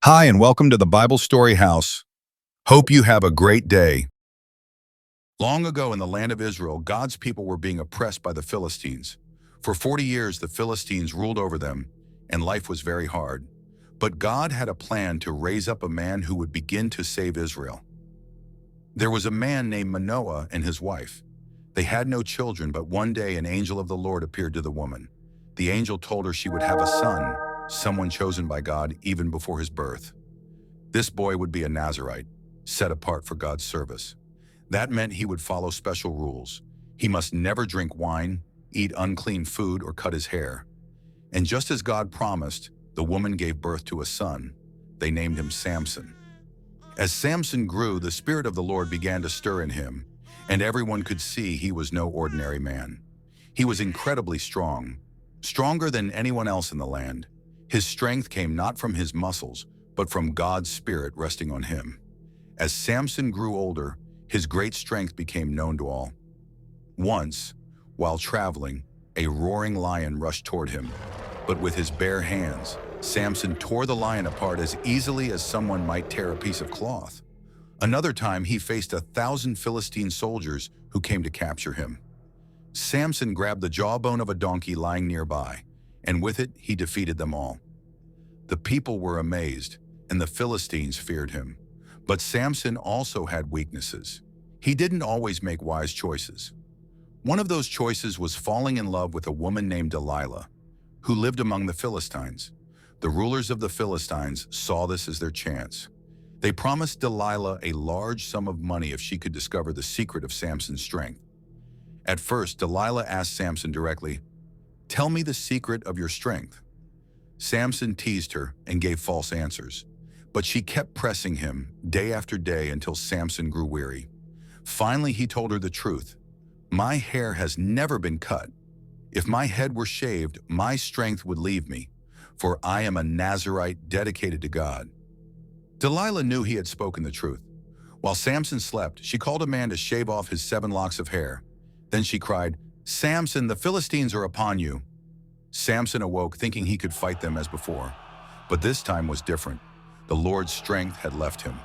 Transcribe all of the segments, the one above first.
Hi, and welcome to the Bible Story House. Hope you have a great day. Long ago in the land of Israel, God's people were being oppressed by the Philistines. For 40 years, the Philistines ruled over them, and life was very hard. But God had a plan to raise up a man who would begin to save Israel. There was a man named Manoah and his wife. They had no children, but one day an angel of the Lord appeared to the woman. The angel told her she would have a son, someone chosen by God even before his birth. This boy would be a Nazirite, set apart for God's service. That meant he would follow special rules. He must never drink wine, eat unclean food, or cut his hair. And just as God promised, the woman gave birth to a son. They named him Samson. As Samson grew, the Spirit of the Lord began to stir in him, and everyone could see he was no ordinary man. He was incredibly strong, stronger than anyone else in the land. His strength came not from his muscles, but from God's Spirit resting on him. As Samson grew older, his great strength became known to all. Once, while traveling, a roaring lion rushed toward him. But with his bare hands, Samson tore the lion apart as easily as someone might tear a piece of cloth. Another time, he faced 1,000 Philistine soldiers who came to capture him. Samson grabbed the jawbone of a donkey lying nearby, and with it, he defeated them all. The people were amazed, and the Philistines feared him. But Samson also had weaknesses. He didn't always make wise choices. One of those choices was falling in love with a woman named Delilah, who lived among the Philistines. The rulers of the Philistines saw this as their chance. They promised Delilah a large sum of money if she could discover the secret of Samson's strength. At first, Delilah asked Samson directly, "Tell me the secret of your strength." Samson teased her and gave false answers, but she kept pressing him day after day until Samson grew weary. Finally, he told her the truth. "My hair has never been cut. If my head were shaved, my strength would leave me, for I am a Nazirite dedicated to God." Delilah knew he had spoken the truth. While Samson slept, she called a man to shave off his 7 locks of hair. Then she cried, "Samson, the Philistines are upon you." Samson awoke thinking he could fight them as before. But this time was different. The Lord's strength had left him.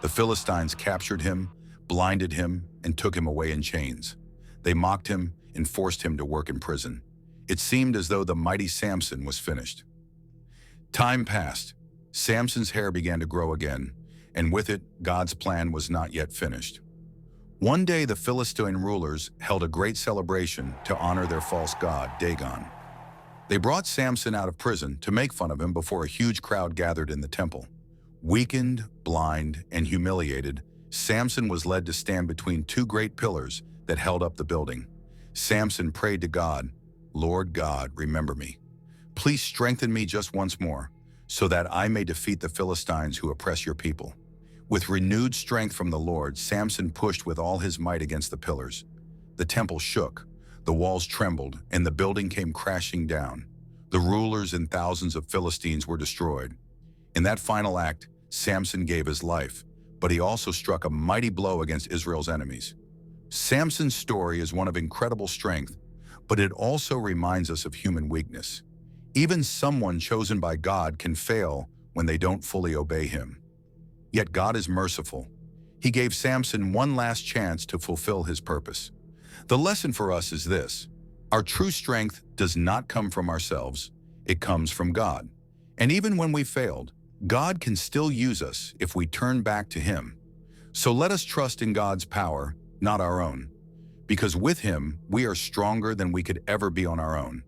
The Philistines captured him, blinded him, and took him away in chains. They mocked him and forced him to work in prison. It seemed as though the mighty Samson was finished. Time passed. Samson's hair began to grow again, and with it, God's plan was not yet finished. One day, the Philistine rulers held a great celebration to honor their false god, Dagon. They brought Samson out of prison to make fun of him before a huge crowd gathered in the temple. Weakened, blind, and humiliated, Samson was led to stand between 2 great pillars that held up the building. Samson prayed to God, "Lord God, remember me. Please strengthen me just once more, so that I may defeat the Philistines who oppress your people." With renewed strength from the Lord, Samson pushed with all his might against the pillars. The temple shook, the walls trembled, and the building came crashing down. The rulers and thousands of Philistines were destroyed. In that final act, Samson gave his life, but he also struck a mighty blow against Israel's enemies. Samson's story is one of incredible strength, but it also reminds us of human weakness. Even someone chosen by God can fail when they don't fully obey him. Yet God is merciful. He gave Samson one last chance to fulfill his purpose. The lesson for us is this: our true strength does not come from ourselves, it comes from God. And even when we failed, God can still use us if we turn back to him. So let us trust in God's power, not our own, because with him, we are stronger than we could ever be on our own.